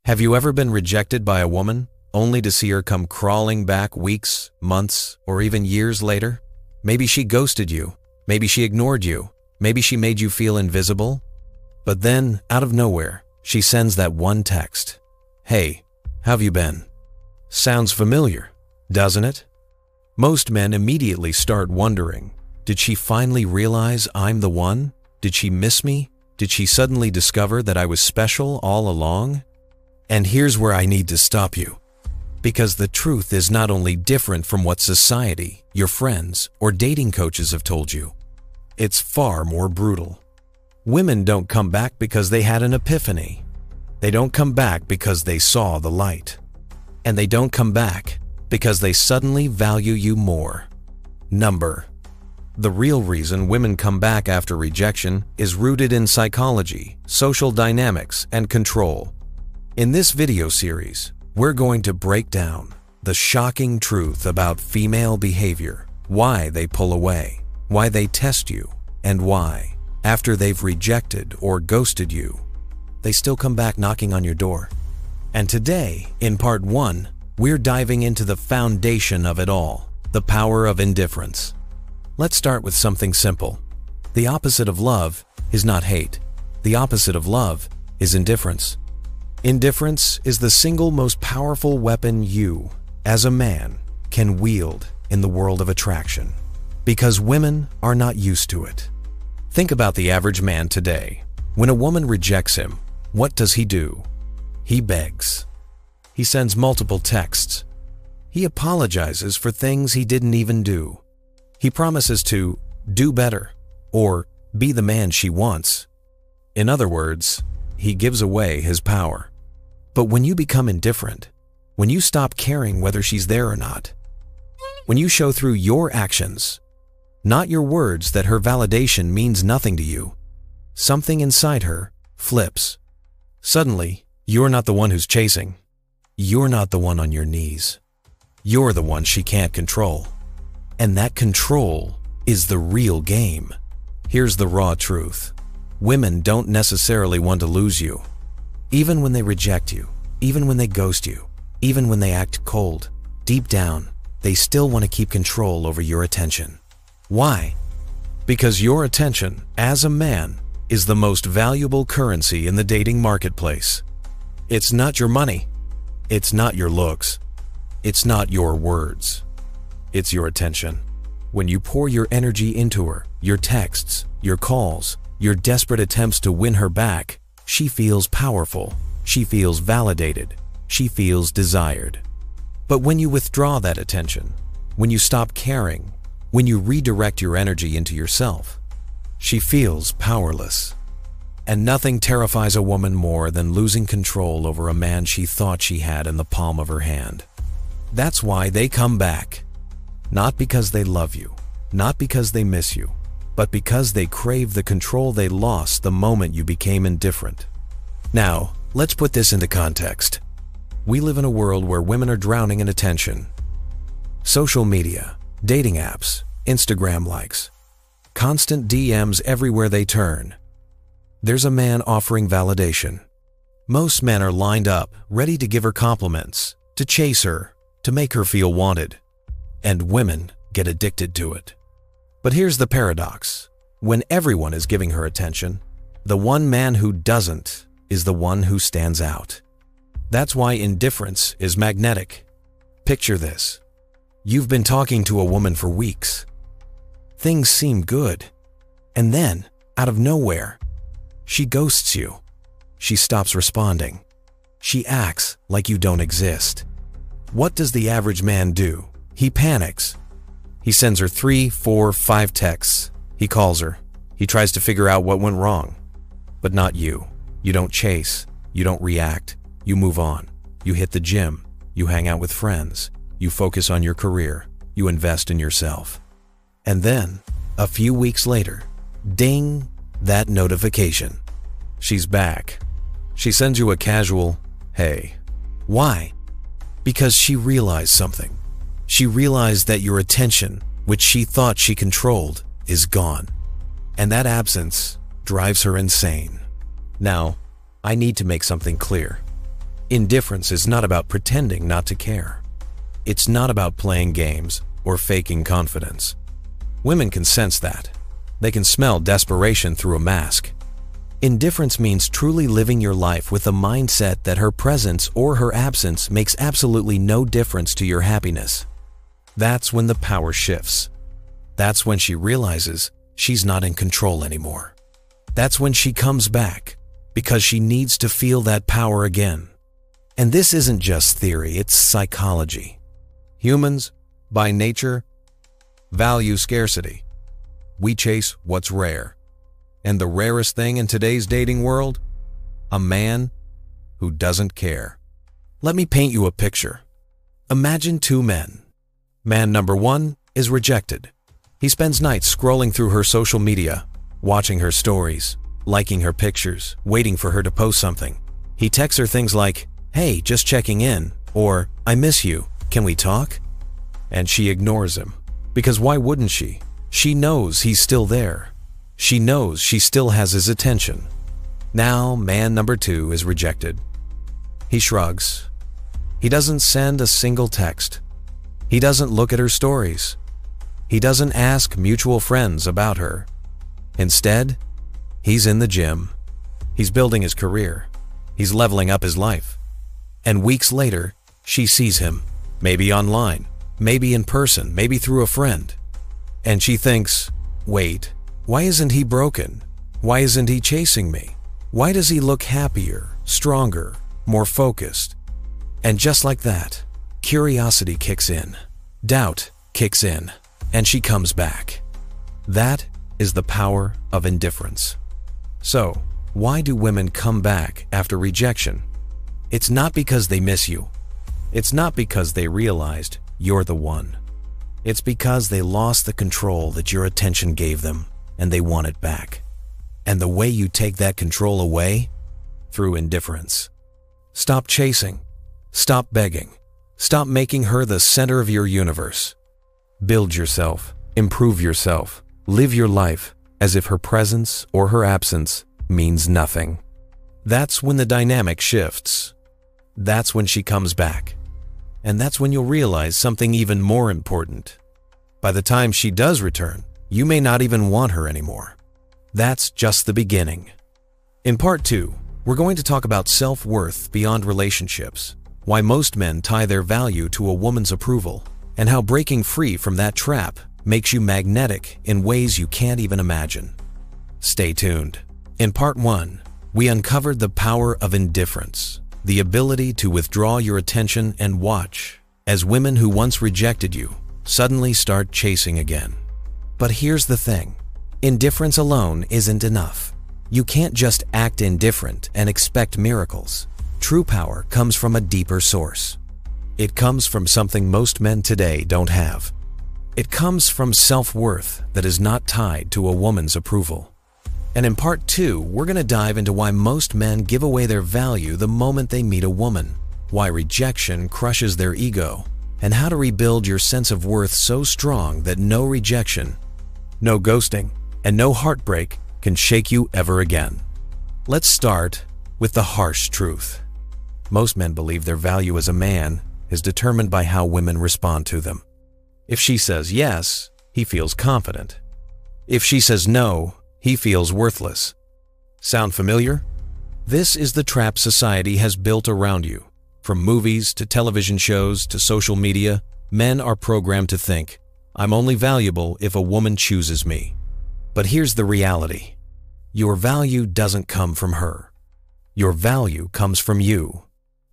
Have you ever been rejected by a woman, only to see her come crawling back weeks, months, or even years later? Maybe she ghosted you. Maybe she ignored you. Maybe she made you feel invisible. But then, out of nowhere, she sends that one text. Hey, how've you been? Sounds familiar, doesn't it? Most men immediately start wondering, did she finally realize I'm the one? Did she miss me? Did she suddenly discover that I was special all along? And here's where I need to stop you. Because the truth is not only different from what society, your friends, or dating coaches have told you. It's far more brutal. Women don't come back because they had an epiphany. They don't come back because they saw the light. And they don't come back because they suddenly value you more. The real reason women come back after rejection is rooted in psychology, social dynamics, and control. In this video series, we're going to break down the shocking truth about female behavior, why they pull away, why they test you, and why, after they've rejected or ghosted you, they still come back knocking on your door. And today, in part 1, we're diving into the foundation of it all, the power of indifference. Let's start with something simple. The opposite of love is not hate. The opposite of love is indifference. Indifference is the single most powerful weapon you, as a man, can wield in the world of attraction, because women are not used to it. Think about the average man today. When a woman rejects him, what does he do? He begs. He sends multiple texts. He apologizes for things he didn't even do. He promises to do better or be the man she wants. In other words, he gives away his power. But when you become indifferent, when you stop caring whether she's there or not, when you show through your actions, not your words, that her validation means nothing to you, something inside her flips. Suddenly, you're not the one who's chasing. You're not the one on your knees. You're the one she can't control. And that control is the real game. Here's the raw truth. Women don't necessarily want to lose you. Even when they reject you, even when they ghost you, even when they act cold, deep down, they still want to keep control over your attention. Why? Because your attention, as a man, is the most valuable currency in the dating marketplace. It's not your money. It's not your looks. It's not your words. It's your attention. When you pour your energy into her, your texts, your calls, your desperate attempts to win her back, she feels powerful. She feels validated. She feels desired. But when you withdraw that attention, when you stop caring, when you redirect your energy into yourself, she feels powerless. And nothing terrifies a woman more than losing control over a man she thought she had in the palm of her hand. That's why they come back. Not because they love you, not because they miss you, but because they crave the control they lost the moment you became indifferent. Now, let's put this into context. We live in a world where women are drowning in attention. Social media, dating apps, Instagram likes, constant DMs everywhere they turn. There's a man offering validation. Most men are lined up, ready to give her compliments, to chase her, to make her feel wanted. And women get addicted to it. But here's the paradox. When everyone is giving her attention, the one man who doesn't is the one who stands out. That's why indifference is magnetic. Picture this. You've been talking to a woman for weeks. Things seem good. And then, out of nowhere, she ghosts you. She stops responding. She acts like you don't exist. What does the average man do? He panics. He sends her 3, 4, 5 texts. He calls her. He tries to figure out what went wrong. But not you. You don't chase. You don't react. You move on. You hit the gym. You hang out with friends. You focus on your career. You invest in yourself. And then, a few weeks later, ding, that notification. She's back. She sends you a casual, hey. Why? Because she realized something. She realized that your attention, which she thought she controlled, is gone. And that absence drives her insane. Now, I need to make something clear. Indifference is not about pretending not to care. It's not about playing games or faking confidence. Women can sense that. They can smell desperation through a mask. Indifference means truly living your life with the mindset that her presence or her absence makes absolutely no difference to your happiness. That's when the power shifts. That's when she realizes she's not in control anymore. That's when she comes back, because she needs to feel that power again. And this isn't just theory, it's psychology. Humans, by nature, value scarcity. We chase what's rare. And the rarest thing in today's dating world? A man who doesn't care. Let me paint you a picture. Imagine two men. Man number one is rejected. He spends nights scrolling through her social media, watching her stories, liking her pictures, waiting for her to post something. He texts her things like, "Hey, just checking in," or "I miss you, can we talk?" And she ignores him. Because why wouldn't she? She knows he's still there. She knows she still has his attention. Now, man number two is rejected. He shrugs. He doesn't send a single text. He doesn't look at her stories. He doesn't ask mutual friends about her. Instead, he's in the gym. He's building his career. He's leveling up his life. And weeks later, she sees him, maybe online, maybe in person, maybe through a friend. And she thinks, wait, why isn't he broken? Why isn't he chasing me? Why does he look happier, stronger, more focused? And just like that, curiosity kicks in, doubt kicks in, and she comes back. That is the power of indifference. So, why do women come back after rejection? It's not because they miss you. It's not because they realized you're the one. It's because they lost the control that your attention gave them, and they want it back. And the way you take that control away? Through indifference. Stop chasing. Stop begging. Stop making her the center of your universe. Build yourself. Improve yourself. Live your life as if her presence or her absence means nothing. That's when the dynamic shifts. That's when she comes back. And that's when you'll realize something even more important. By the time she does return, you may not even want her anymore. That's just the beginning. In part 2, we're going to talk about self-worth beyond relationships, why most men tie their value to a woman's approval, and how breaking free from that trap makes you magnetic in ways you can't even imagine. Stay tuned. In part 1, we uncovered the power of indifference, the ability to withdraw your attention and watch as women who once rejected you suddenly start chasing again. But here's the thing. Indifference alone isn't enough. You can't just act indifferent and expect miracles. True power comes from a deeper source. It comes from something most men today don't have. It comes from self-worth that is not tied to a woman's approval. And in part 2, we're going to dive into why most men give away their value the moment they meet a woman, why rejection crushes their ego, and how to rebuild your sense of worth so strong that no rejection, no ghosting, and no heartbreak can shake you ever again. Let's start with the harsh truth. Most men believe their value as a man is determined by how women respond to them. If she says yes, he feels confident. If she says no, he feels worthless. Sound familiar? This is the trap society has built around you. From movies to television shows to social media, men are programmed to think, I'm only valuable if a woman chooses me. But here's the reality. Your value doesn't come from her. Your value comes from you.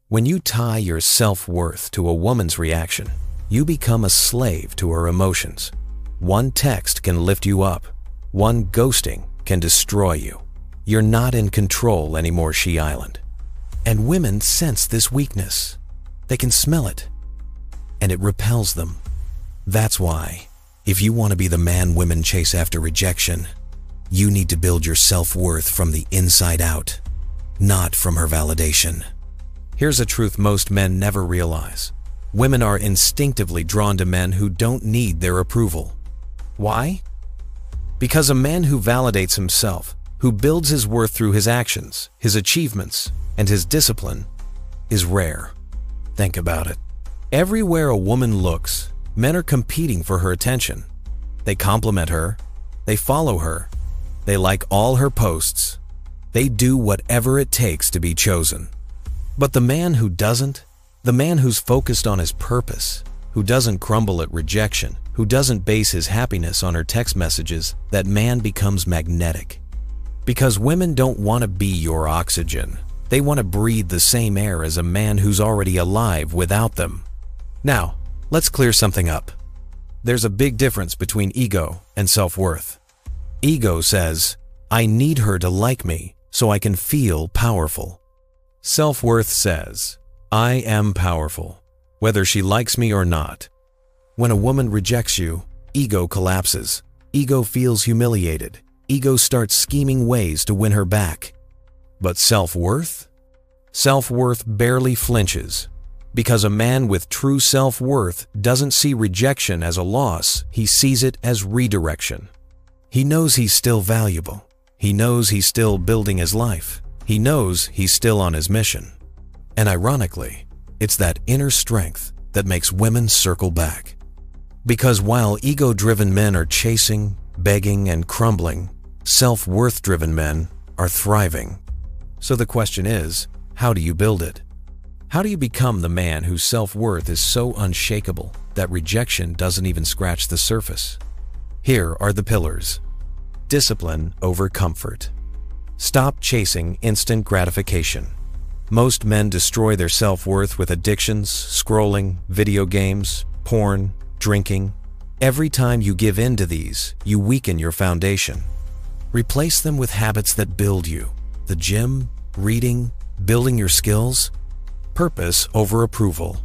When you tie your self-worth to a woman's reaction, you become a slave to her emotions. One text can lift you up. One ghosting can destroy you. You're not in control anymore, She Island. And women sense this weakness. They can smell it. And it repels them. That's why, if you want to be the man women chase after rejection, you need to build your self-worth from the inside out, not from her validation. Here's a truth most men never realize. Women are instinctively drawn to men who don't need their approval. Why? Because a man who validates himself, who builds his worth through his actions, his achievements, and his discipline, is rare. Think about it. Everywhere a woman looks, men are competing for her attention. They compliment her, they follow her, they like all her posts. They do whatever it takes to be chosen. But the man who doesn't, the man who's focused on his purpose, who doesn't crumble at rejection, who doesn't base his happiness on her text messages, that man becomes magnetic. Because women don't want to be your oxygen. They want to breathe the same air as a man who's already alive without them. Now, let's clear something up. There's a big difference between ego and self-worth. Ego says, I need her to like me so I can feel powerful. Self-worth says, I am powerful, whether she likes me or not. When a woman rejects you, ego collapses. Ego feels humiliated. Ego starts scheming ways to win her back. But self-worth? Self-worth barely flinches. Because a man with true self-worth doesn't see rejection as a loss, he sees it as redirection. He knows he's still valuable. He knows he's still building his life. He knows he's still on his mission. And ironically, it's that inner strength that makes women circle back. Because while ego-driven men are chasing, begging, and crumbling, self-worth-driven men are thriving. So the question is, how do you build it? How do you become the man whose self-worth is so unshakable that rejection doesn't even scratch the surface? Here are the pillars. Discipline over comfort. Stop chasing instant gratification. Most men destroy their self-worth with addictions, scrolling, video games, porn, drinking. Every time you give in to these, you weaken your foundation. Replace them with habits that build you. The gym, reading, building your skills. Purpose over approval.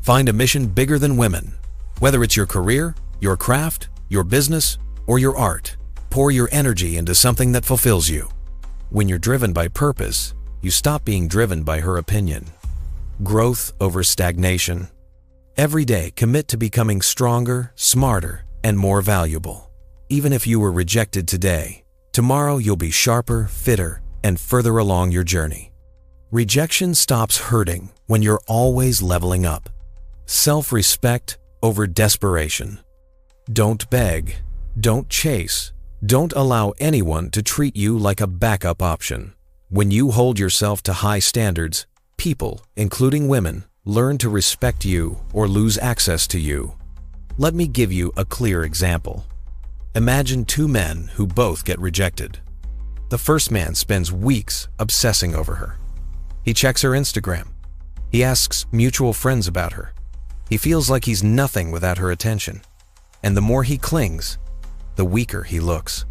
Find a mission bigger than women. Whether it's your career, your craft, your business, or your art, pour your energy into something that fulfills you. When you're driven by purpose, you stop being driven by her opinion. Growth over stagnation. Every day, commit to becoming stronger, smarter, and more valuable. Even if you were rejected today, tomorrow you'll be sharper, fitter, and further along your journey. Rejection stops hurting when you're always leveling up. Self-respect over desperation. Don't beg. Don't chase. Don't allow anyone to treat you like a backup option. When you hold yourself to high standards, people, including women, learn to respect you or lose access to you. Let me give you a clear example. Imagine two men who both get rejected. The first man spends weeks obsessing over her. He checks her Instagram. He asks mutual friends about her. He feels like he's nothing without her attention. And the more he clings, the weaker he looks.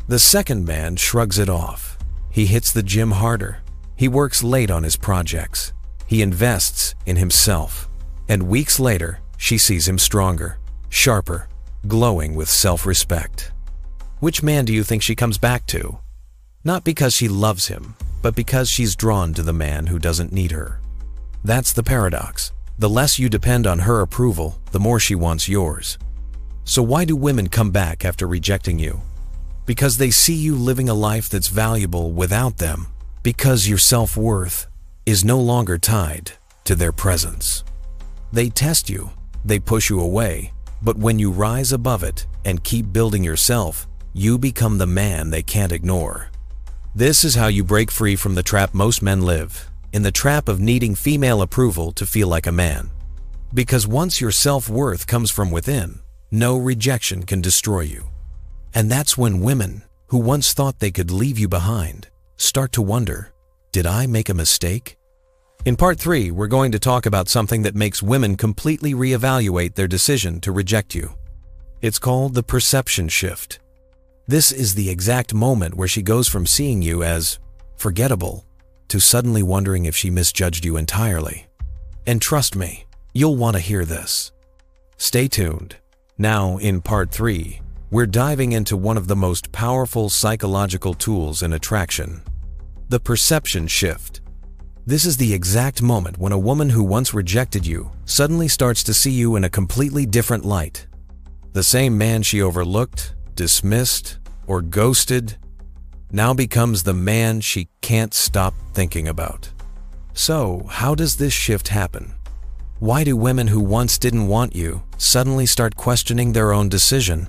The second man shrugs it off. He hits the gym harder. He works late on his projects. He invests in himself. And weeks later, she sees him stronger, sharper, glowing with self-respect. Which man do you think she comes back to? Not because she loves him, but because she's drawn to the man who doesn't need her. That's the paradox. The less you depend on her approval, the more she wants yours. So why do women come back after rejecting you? Because they see you living a life that's valuable without them. Because your self-worth is no longer tied to their presence. They test you, they push you away, but when you rise above it and keep building yourself, you become the man they can't ignore. This is how you break free from the trap most men live, in the trap of needing female approval to feel like a man. Because once your self-worth comes from within, no rejection can destroy you. And that's when women, who once thought they could leave you behind, start to wonder, did I make a mistake? In part 3, we're going to talk about something that makes women completely reevaluate their decision to reject you. It's called the perception shift. This is the exact moment where she goes from seeing you as forgettable to suddenly wondering if she misjudged you entirely. And trust me, you'll want to hear this. Stay tuned. Now, in part 3, we're diving into one of the most powerful psychological tools in attraction, the perception shift. This is the exact moment when a woman who once rejected you suddenly starts to see you in a completely different light. The same man she overlooked, dismissed, or ghosted now becomes the man she can't stop thinking about. So, how does this shift happen? Why do women who once didn't want you suddenly start questioning their own decision?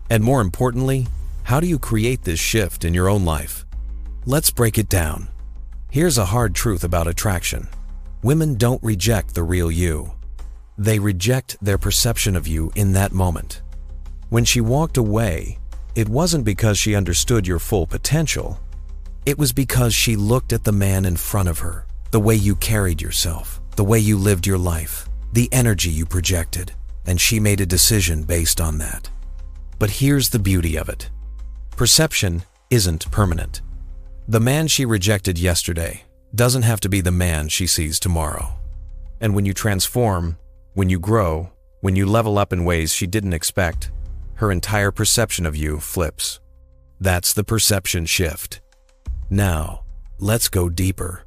And more importantly, how do you create this shift in your own life? Let's break it down. Here's a hard truth about attraction. Women don't reject the real you. They reject their perception of you in that moment. When she walked away, it wasn't because she understood your full potential. It was because she looked at the man in front of her, the way you carried yourself, the way you lived your life, the energy you projected, and she made a decision based on that. But here's the beauty of it. Perception isn't permanent. The man she rejected yesterday doesn't have to be the man she sees tomorrow. And when you transform, when you grow, when you level up in ways she didn't expect, her entire perception of you flips. That's the perception shift. Now, let's go deeper.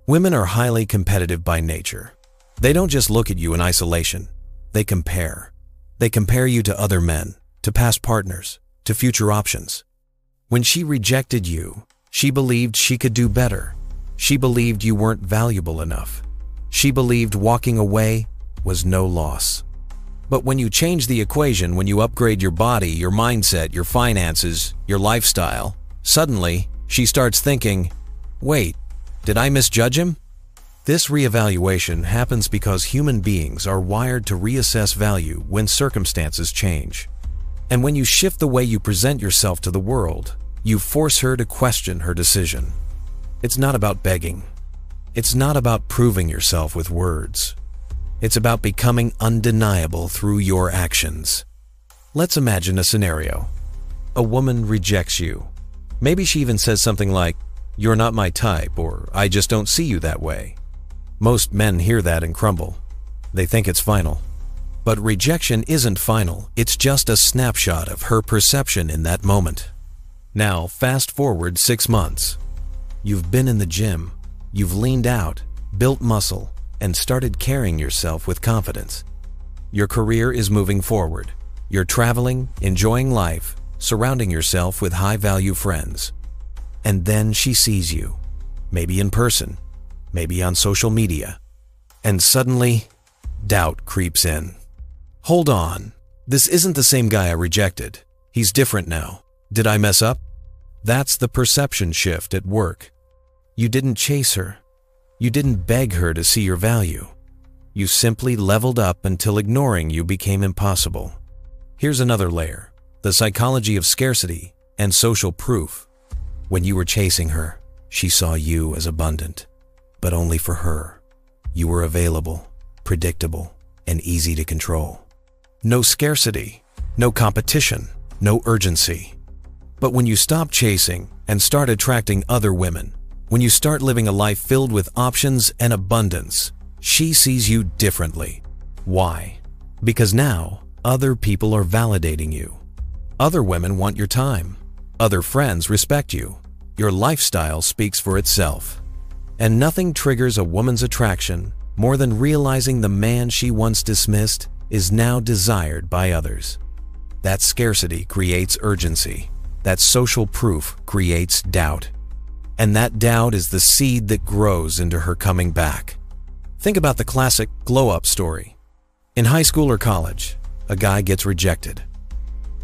Women are highly competitive by nature. They don't just look at you in isolation. They compare. They compare you to other men, to past partners, to future options. When she rejected you, she believed she could do better. She believed you weren't valuable enough. She believed walking away was no loss. But when you change the equation, when you upgrade your body, your mindset, your finances, your lifestyle, suddenly she starts thinking, wait, did I misjudge him? This reevaluation happens because human beings are wired to reassess value when circumstances change. And when you shift the way you present yourself to the world, you force her to question her decision. It's not about begging. It's not about proving yourself with words. It's about becoming undeniable through your actions. Let's imagine a scenario. A woman rejects you. Maybe she even says something like, "You're not my type," or "I just don't see you that way." Most men hear that and crumble. They think it's final. But rejection isn't final. It's just a snapshot of her perception in that moment. Now, fast forward 6 months. You've been in the gym. You've leaned out, built muscle, and started carrying yourself with confidence. Your career is moving forward. You're traveling, enjoying life, surrounding yourself with high-value friends. And then she sees you, maybe in person, maybe on social media. And suddenly, doubt creeps in. Hold on, this isn't the same guy I rejected. He's different now. Did I mess up? That's the perception shift at work. You didn't chase her. You didn't beg her to see your value. You simply leveled up until ignoring you became impossible. Here's another layer, the psychology of scarcity and social proof. When you were chasing her, she saw you as abundant, but only for her. You were available, predictable, and easy to control. No scarcity, no competition, no urgency. But when you stop chasing and start attracting other women, when you start living a life filled with options and abundance, she sees you differently. Why? Because now, other people are validating you. Other women want your time. Other friends respect you. Your lifestyle speaks for itself. And nothing triggers a woman's attraction more than realizing the man she once dismissed is now desired by others. That scarcity creates urgency. That social proof creates doubt. And that doubt is the seed that grows into her coming back. Think about the classic glow-up story. In high school or college, a guy gets rejected.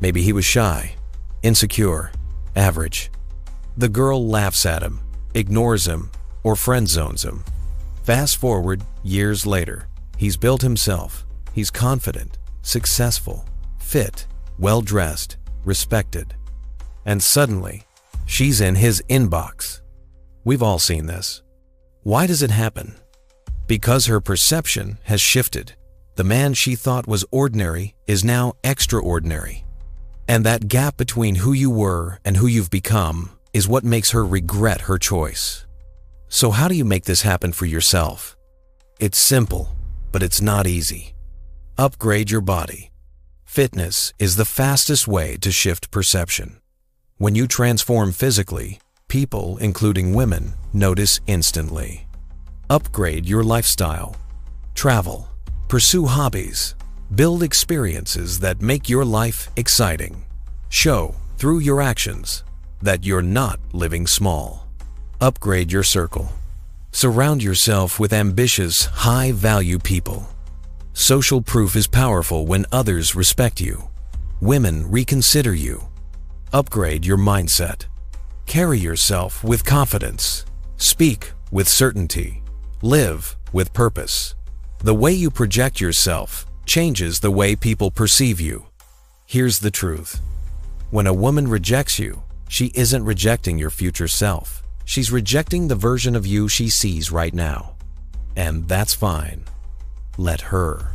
Maybe he was shy, insecure, average. The girl laughs at him, ignores him, or friend zones him. Fast forward years later, he's built himself. He's confident, successful, fit, well-dressed, respected. And suddenly, she's in his inbox. We've all seen this. Why does it happen? Because her perception has shifted. The man she thought was ordinary is now extraordinary. And that gap between who you were and who you've become is what makes her regret her choice. So how do you make this happen for yourself? It's simple, but it's not easy. Upgrade your body. Fitness is the fastest way to shift perception. When you transform physically, people, including women, notice instantly. Upgrade your lifestyle. Travel. Pursue hobbies. Build experiences that make your life exciting. Show, through your actions, that you're not living small. Upgrade your circle. Surround yourself with ambitious, high-value people. Social proof is powerful when others respect you. Women reconsider you. Upgrade your mindset. Carry yourself with confidence. Speak with certainty. Live with purpose. The way you project yourself changes the way people perceive you. Here's the truth. When a woman rejects you, she isn't rejecting your future self. She's rejecting the version of you she sees right now. And that's fine. Let her.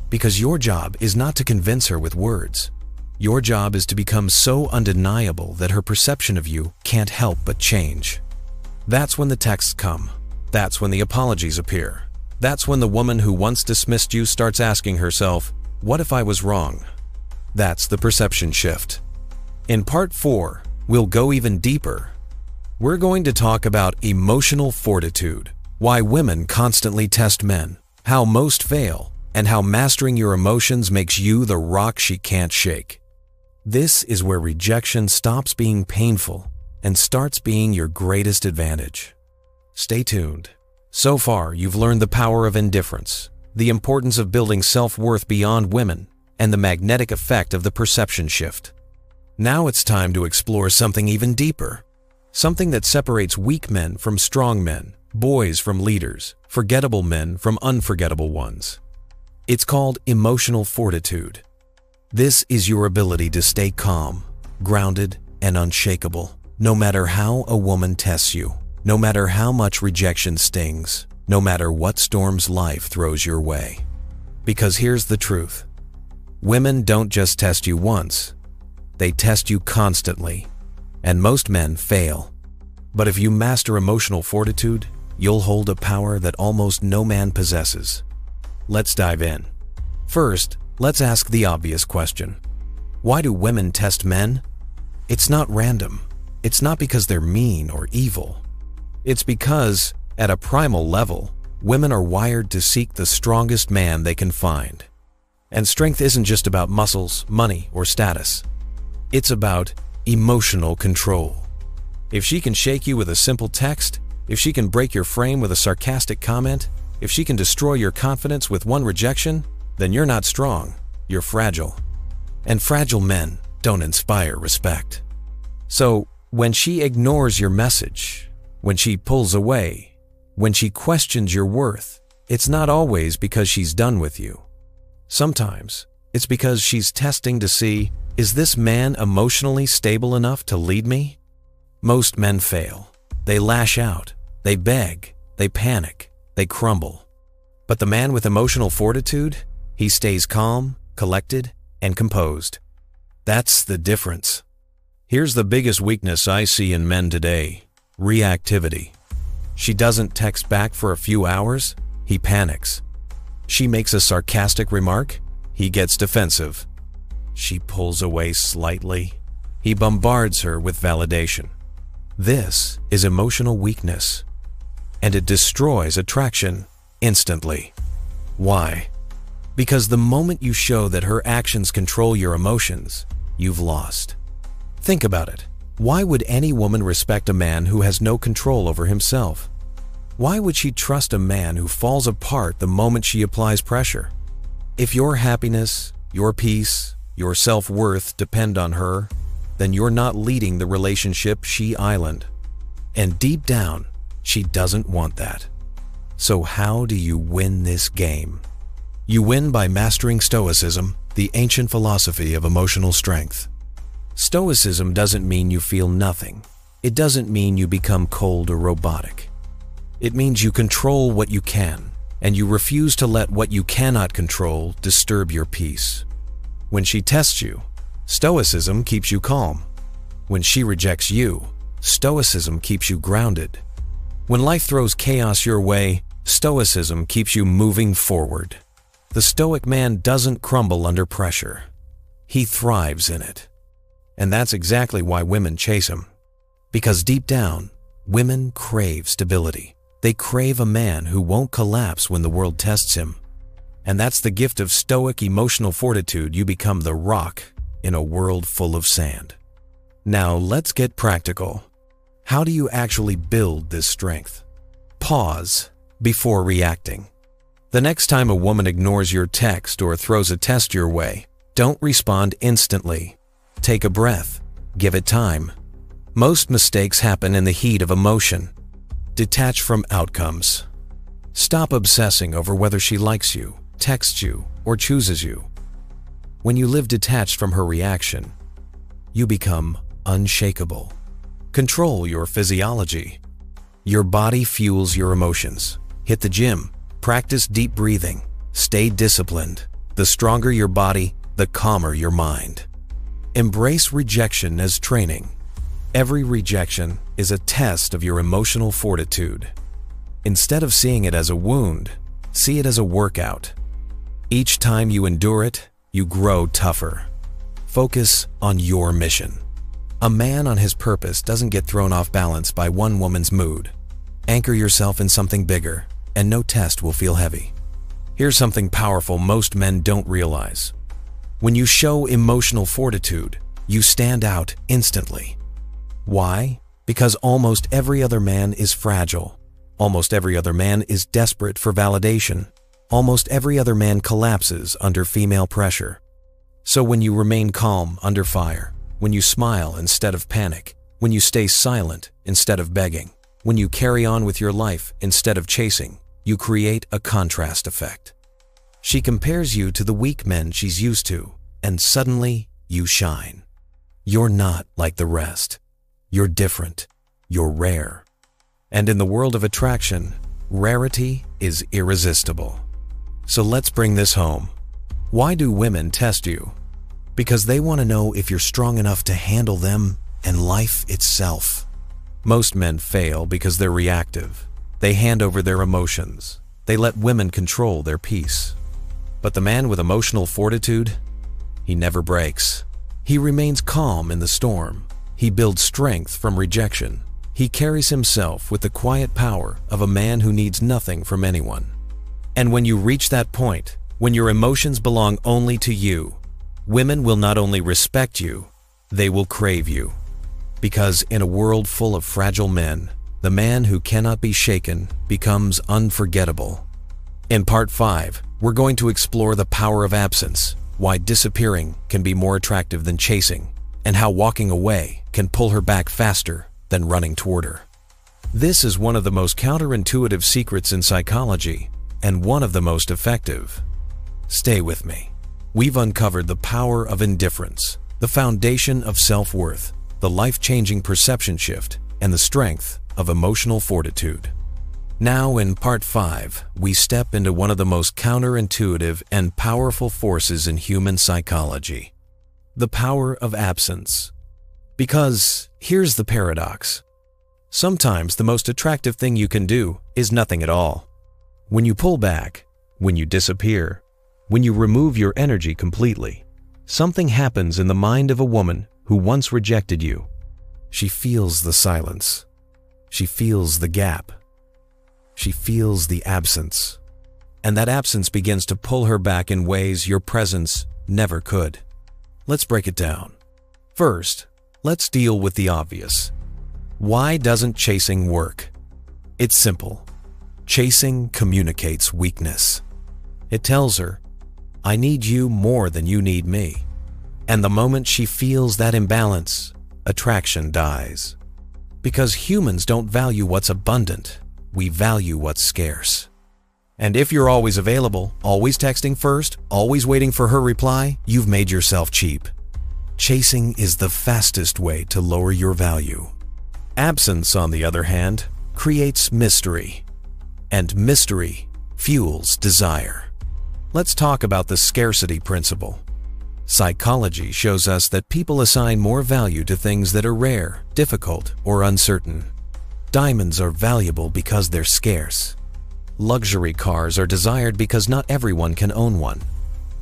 Because your job is not to convince her with words. Your job is to become so undeniable that her perception of you can't help but change. That's when the texts come. That's when the apologies appear. That's when the woman who once dismissed you starts asking herself, "What if I was wrong?" That's the perception shift. In Part 4, we'll go even deeper. We're going to talk about emotional fortitude, why women constantly test men, how most fail, and how mastering your emotions makes you the rock she can't shake. This is where rejection stops being painful and starts being your greatest advantage. Stay tuned. So far, you've learned the power of indifference, the importance of building self-worth beyond women, and the magnetic effect of the perception shift. Now it's time to explore something even deeper. Something that separates weak men from strong men, boys from leaders, forgettable men from unforgettable ones. It's called emotional fortitude. This is your ability to stay calm, grounded, and unshakable, no matter how a woman tests you, no matter how much rejection stings, no matter what storms life throws your way. Because here's the truth. Women don't just test you once, they test you constantly. And most men fail. But if you master emotional fortitude, you'll hold a power that almost no man possesses. Let's dive in. First, let's ask the obvious question. Why do women test men? It's not random. It's not because they're mean or evil. It's because, at a primal level, women are wired to seek the strongest man they can find. And strength isn't just about muscles, money, or status. It's about emotional control. If she can shake you with a simple text, if she can break your frame with a sarcastic comment, if she can destroy your confidence with one rejection, then you're not strong, you're fragile. And fragile men don't inspire respect. So, when she ignores your message, when she pulls away, when she questions your worth, it's not always because she's done with you. Sometimes, it's because she's testing to see, is this man emotionally stable enough to lead me? Most men fail. They lash out, they beg, they panic, they crumble. But the man with emotional fortitude, he stays calm, collected, and composed. That's the difference. Here's the biggest weakness I see in men today: reactivity. She doesn't text back for a few hours, he panics. She makes a sarcastic remark, he gets defensive. She pulls away slightly, he bombards her with validation. This is emotional weakness, and it destroys attraction instantly. Why? Because the moment you show that her actions control your emotions, you've lost. Think about it. Why would any woman respect a man who has no control over himself? Why would she trust a man who falls apart the moment she applies pressure? If your happiness, your peace, your self-worth depend on her, then you're not leading the relationship she island. And deep down, she doesn't want that. So how do you win this game? You win by mastering Stoicism, the ancient philosophy of emotional strength. Stoicism doesn't mean you feel nothing. It doesn't mean you become cold or robotic. It means you control what you can, and you refuse to let what you cannot control disturb your peace. When she tests you, Stoicism keeps you calm. When she rejects you, Stoicism keeps you grounded. When life throws chaos your way, Stoicism keeps you moving forward. The Stoic man doesn't crumble under pressure. He thrives in it. And that's exactly why women chase him. Because deep down, women crave stability. They crave a man who won't collapse when the world tests him. And that's the gift of Stoic emotional fortitude. You become the rock in a world full of sand. Now let's get practical. How do you actually build this strength? Pause before reacting. The next time a woman ignores your text or throws a test your way, don't respond instantly. Take a breath. Give it time. Most mistakes happen in the heat of emotion. Detach from outcomes. Stop obsessing over whether she likes you, texts you, or chooses you. When you live detached from her reaction, you become unshakable. Control your physiology. Your body fuels your emotions. Hit the gym. Practice deep breathing. Stay disciplined. The stronger your body, the calmer your mind. Embrace rejection as training. Every rejection is a test of your emotional fortitude. Instead of seeing it as a wound, see it as a workout. Each time you endure it, you grow tougher. Focus on your mission. A man on his purpose doesn't get thrown off balance by one woman's mood. Anchor yourself in something bigger, and no test will feel heavy. Here's something powerful most men don't realize. When you show emotional fortitude, you stand out instantly. Why? Because almost every other man is fragile. Almost every other man is desperate for validation. Almost every other man collapses under female pressure. So when you remain calm under fire, when you smile instead of panic, when you stay silent instead of begging, when you carry on with your life instead of chasing, you create a contrast effect. She compares you to the weak men she's used to, and suddenly you shine. You're not like the rest. You're different. You're rare. And in the world of attraction, rarity is irresistible. So let's bring this home. Why do women test you? Because they want to know if you're strong enough to handle them and life itself. Most men fail because they're reactive. They hand over their emotions. They let women control their peace. But the man with emotional fortitude, he never breaks. He remains calm in the storm. He builds strength from rejection. He carries himself with the quiet power of a man who needs nothing from anyone. And when you reach that point, when your emotions belong only to you, women will not only respect you, they will crave you. Because in a world full of fragile men, the man who cannot be shaken becomes unforgettable. In Part 5, we're going to explore the power of absence, why disappearing can be more attractive than chasing, and how walking away can pull her back faster than running toward her. This is one of the most counterintuitive secrets in psychology, and one of the most effective. Stay with me. We've uncovered the power of indifference, the foundation of self-worth, the life-changing perception shift, and the strength of emotional fortitude. Now in Part 5, we step into one of the most counterintuitive and powerful forces in human psychology, the power of absence. Because here's the paradox. Sometimes the most attractive thing you can do is nothing at all. When you pull back, when you disappear, when you remove your energy completely, something happens in the mind of a woman who once rejected you. She feels the silence. She feels the gap. She feels the absence. And that absence begins to pull her back in ways your presence never could. Let's break it down. First, let's deal with the obvious. Why doesn't chasing work? It's simple. Chasing communicates weakness. It tells her, I need you more than you need me. And the moment she feels that imbalance, attraction dies. Because humans don't value what's abundant, we value what's scarce. And if you're always available, always texting first, always waiting for her reply, you've made yourself cheap. Chasing is the fastest way to lower your value. Absence, on the other hand, creates mystery. And mystery fuels desire. Let's talk about the scarcity principle. Psychology shows us that people assign more value to things that are rare, difficult, or uncertain. Diamonds are valuable because they're scarce. Luxury cars are desired because not everyone can own one.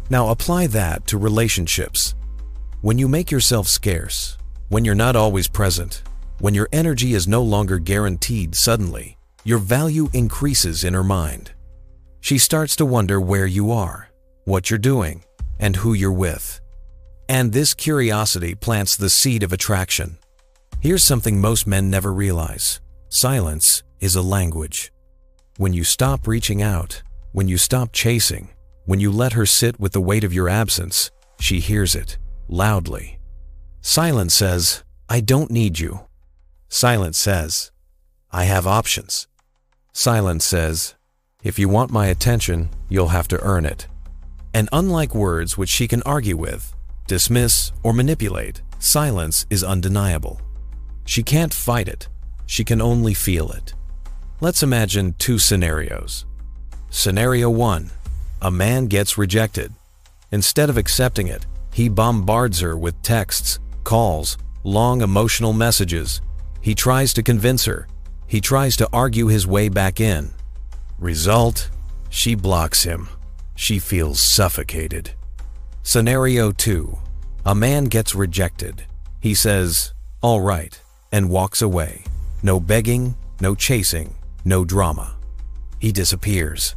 Now apply that to relationships. When you make yourself scarce, when you're not always present, when your energy is no longer guaranteed suddenly, your value increases in her mind. She starts to wonder where you are, what you're doing, and who you're with. And this curiosity plants the seed of attraction. Here's something most men never realize. Silence is a language. When you stop reaching out, when you stop chasing, when you let her sit with the weight of your absence, she hears it, loudly. Silence says, "I don't need you." Silence says, "I have options." Silence says, "If you want my attention, you'll have to earn it." And unlike words which she can argue with, dismiss, or manipulate, silence is undeniable. She can't fight it. She can only feel it. Let's imagine two scenarios. Scenario 1. A man gets rejected. Instead of accepting it, he bombards her with texts, calls, long emotional messages. He tries to convince her. He tries to argue his way back in. Result: she blocks him. She feels suffocated. Scenario 2. A man gets rejected. He says, "All right," and walks away. No begging, no chasing, no drama. He disappears.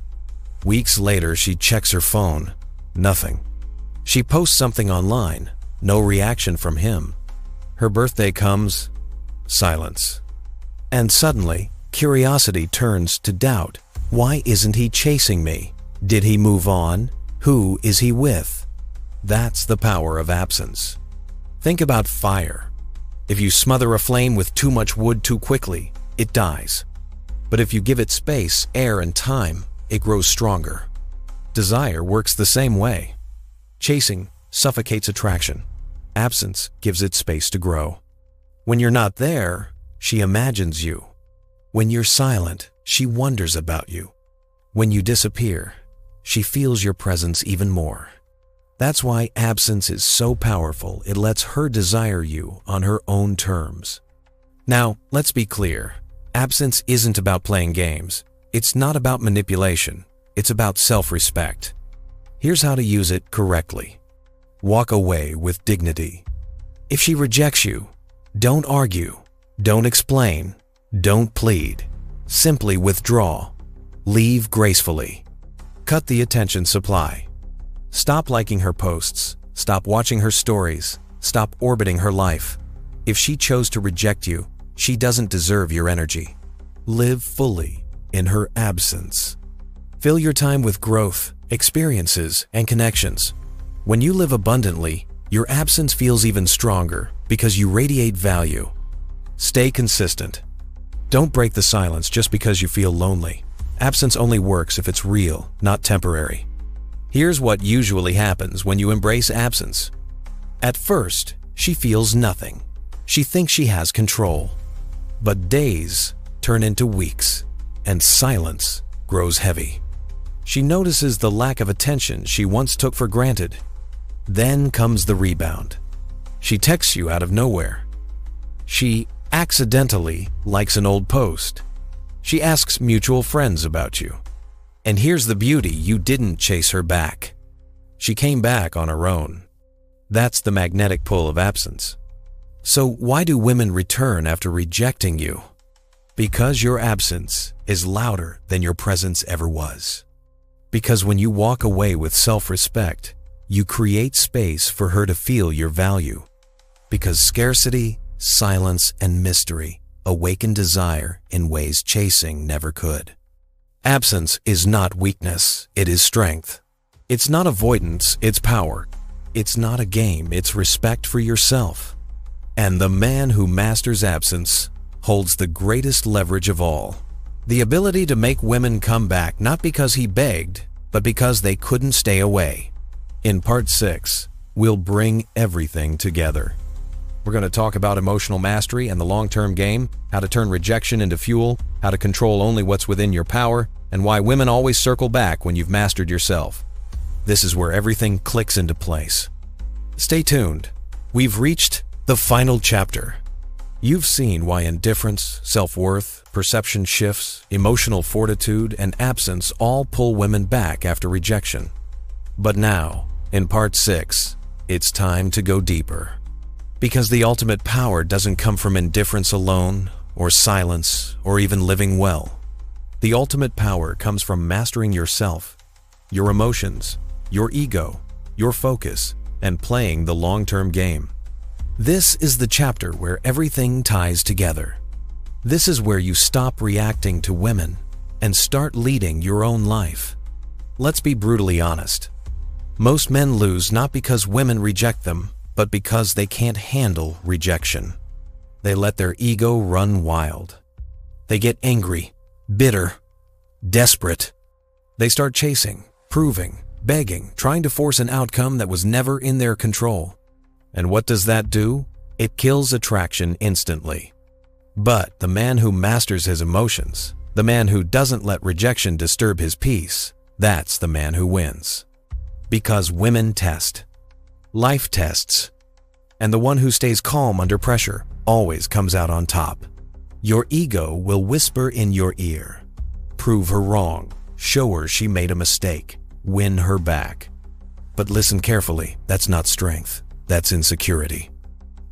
Weeks later, she checks her phone. Nothing. She posts something online. No reaction from him. Her birthday comes. Silence. And suddenly, curiosity turns to doubt. Why isn't he chasing me? Did he move on? Who is he with? That's the power of absence. Think about fire. If you smother a flame with too much wood too quickly, it dies. But if you give it space, air, and time, it grows stronger. Desire works the same way. Chasing suffocates attraction. Absence gives it space to grow. When you're not there, she imagines you. When you're silent, she wonders about you. When you disappear, she feels your presence even more. That's why absence is so powerful. It lets her desire you on her own terms. Now, let's be clear. Absence isn't about playing games. It's not about manipulation. It's about self-respect. Here's how to use it correctly. Walk away with dignity. If she rejects you, don't argue, don't explain, don't plead. Simply withdraw. Leave gracefully. Cut the attention supply. Stop liking her posts. Stop watching her stories. Stop orbiting her life. If she chose to reject you, she doesn't deserve your energy. Live fully in her absence. Fill your time with growth, experiences, and connections. When you live abundantly, your absence feels even stronger because you radiate value. Stay consistent. Don't break the silence just because you feel lonely. Absence only works if it's real, not temporary. Here's what usually happens when you embrace absence. At first, she feels nothing. She thinks she has control. But days turn into weeks, and silence grows heavy. She notices the lack of attention she once took for granted. Then comes the rebound. She texts you out of nowhere. She accidentally likes an old post. She asks mutual friends about you. And here's the beauty: you didn't chase her back. She came back on her own. That's the magnetic pull of absence. So why do women return after rejecting you? Because your absence is louder than your presence ever was. Because when you walk away with self-respect, you create space for her to feel your value. Because scarcity, silence, and mystery awaken desire in ways chasing never could. Absence is not weakness, it is strength. It's not avoidance, it's power. It's not a game, it's respect for yourself. And the man who masters absence holds the greatest leverage of all. The ability to make women come back not because he begged, but because they couldn't stay away. In Part 6, we'll bring everything together. We're going to talk about emotional mastery and the long-term game, how to turn rejection into fuel, how to control only what's within your power, and why women always circle back when you've mastered yourself. This is where everything clicks into place. Stay tuned. We've reached the final chapter. You've seen why indifference, self-worth, perception shifts, emotional fortitude, and absence all pull women back after rejection. But now, in Part 6, it's time to go deeper. Because the ultimate power doesn't come from indifference alone, or silence, or even living well. The ultimate power comes from mastering yourself, your emotions, your ego, your focus, and playing the long-term game. This is the chapter where everything ties together. This is where you stop reacting to women and start leading your own life. Let's be brutally honest. Most men lose not because women reject them, but because they can't handle rejection. They let their ego run wild. They get angry, bitter, desperate. They start chasing, proving, begging, trying to force an outcome that was never in their control. And what does that do? It kills attraction instantly. But the man who masters his emotions, the man who doesn't let rejection disturb his peace, that's the man who wins. Because women test. Life tests. And the one who stays calm under pressure always comes out on top. Your ego will whisper in your ear. Prove her wrong. Show her she made a mistake. Win her back. But listen carefully, that's not strength. That's insecurity.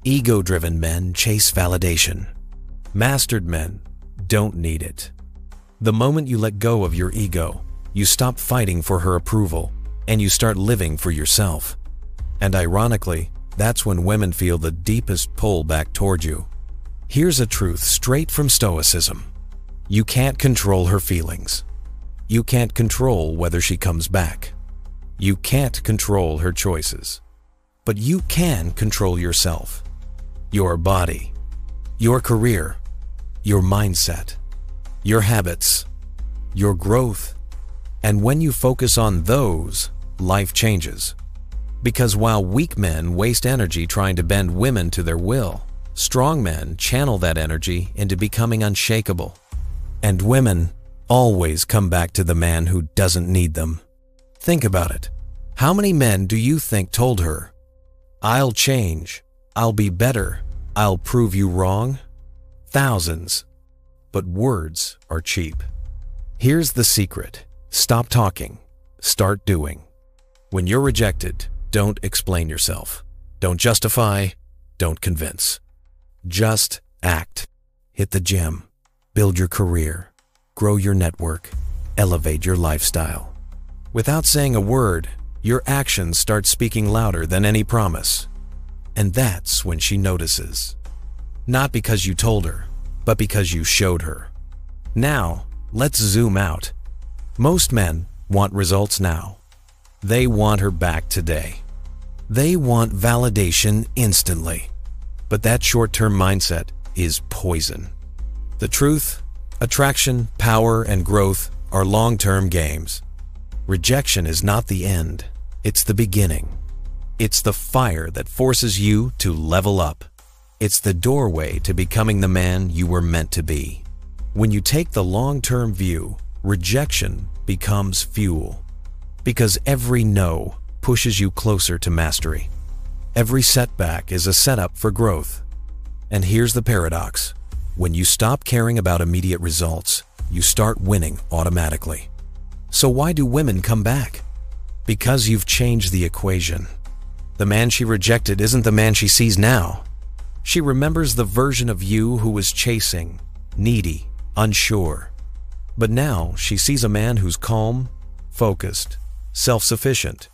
Ego-driven men chase validation. Mastered men don't need it. The moment you let go of your ego, you stop fighting for her approval, and you start living for yourself. And ironically, that's when women feel the deepest pull back toward you. Here's a truth straight from Stoicism. You can't control her feelings. You can't control whether she comes back. You can't control her choices. But you can control yourself, your body, your career, your mindset, your habits, your growth. And when you focus on those, life changes. Because while weak men waste energy trying to bend women to their will, strong men channel that energy into becoming unshakable. And women always come back to the man who doesn't need them. Think about it. How many men do you think told her, "I'll change, I'll be better, I'll prove you wrong"? Thousands. But words are cheap. Here's the secret. Stop talking. Start doing. When you're rejected, don't explain yourself. Don't justify. Don't convince. Just act. Hit the gym. Build your career. Grow your network. Elevate your lifestyle. Without saying a word, your actions start speaking louder than any promise. And that's when she notices. Not because you told her, but because you showed her. Now, let's zoom out. Most men want results now. They want her back today. They want validation instantly. But that short-term mindset is poison. The truth, attraction, power, and growth are long-term games. Rejection is not the end. It's the beginning. It's the fire that forces you to level up. It's the doorway to becoming the man you were meant to be. When you take the long-term view, rejection becomes fuel. Because every no pushes you closer to mastery. Every setback is a setup for growth. And here's the paradox. When you stop caring about immediate results, you start winning automatically. So why do women come back? Because you've changed the equation. The man she rejected isn't the man she sees now. She remembers the version of you who was chasing, needy, unsure. But now she sees a man who's calm, focused, self-sufficient.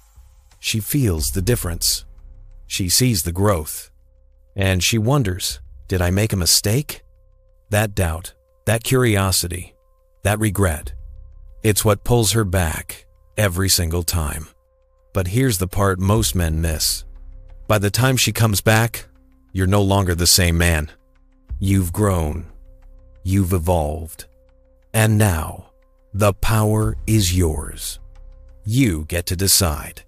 She feels the difference. She sees the growth. And she wonders, did I make a mistake? That doubt, that curiosity, that regret, it's what pulls her back every single time. But here's the part most men miss. By the time she comes back, you're no longer the same man. You've grown. You've evolved. And now, the power is yours. You get to decide,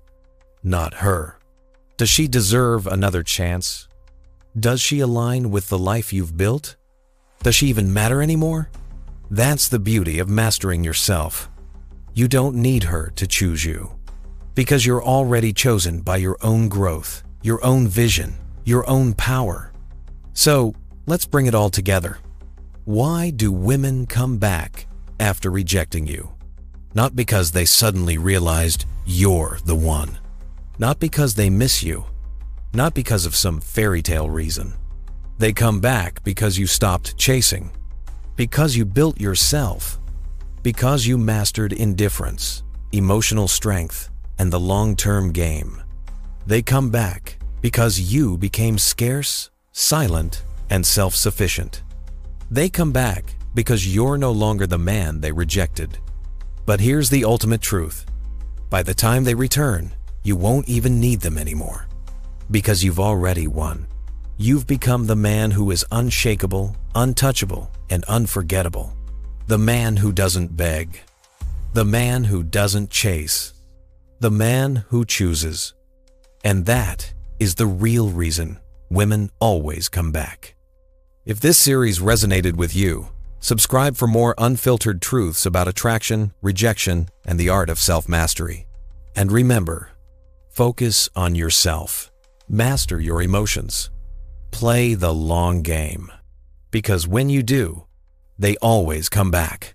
not her. Does she deserve another chance? Does she align with the life you've built? Does she even matter anymore? That's the beauty of mastering yourself. You don't need her to choose you, because you're already chosen by your own growth, your own vision, your own power. So, let's bring it all together. Why do women come back after rejecting you? Not because they suddenly realized you're the one. Not because they miss you. Not because of some fairy tale reason. They come back because you stopped chasing. Because you built yourself. Because you mastered indifference, emotional strength, and the long-term game. They come back because you became scarce, silent, and self-sufficient. They come back because you're no longer the man they rejected. But here's the ultimate truth. By the time they return, you won't even need them anymore. Because you've already won. You've become the man who is unshakable, untouchable, and unforgettable. The man who doesn't beg. The man who doesn't chase. The man who chooses. And that is the real reason women always come back. If this series resonated with you, subscribe for more unfiltered truths about attraction, rejection, and the art of self-mastery. And remember, focus on yourself. Master your emotions. Play the long game. Because when you do, they always come back.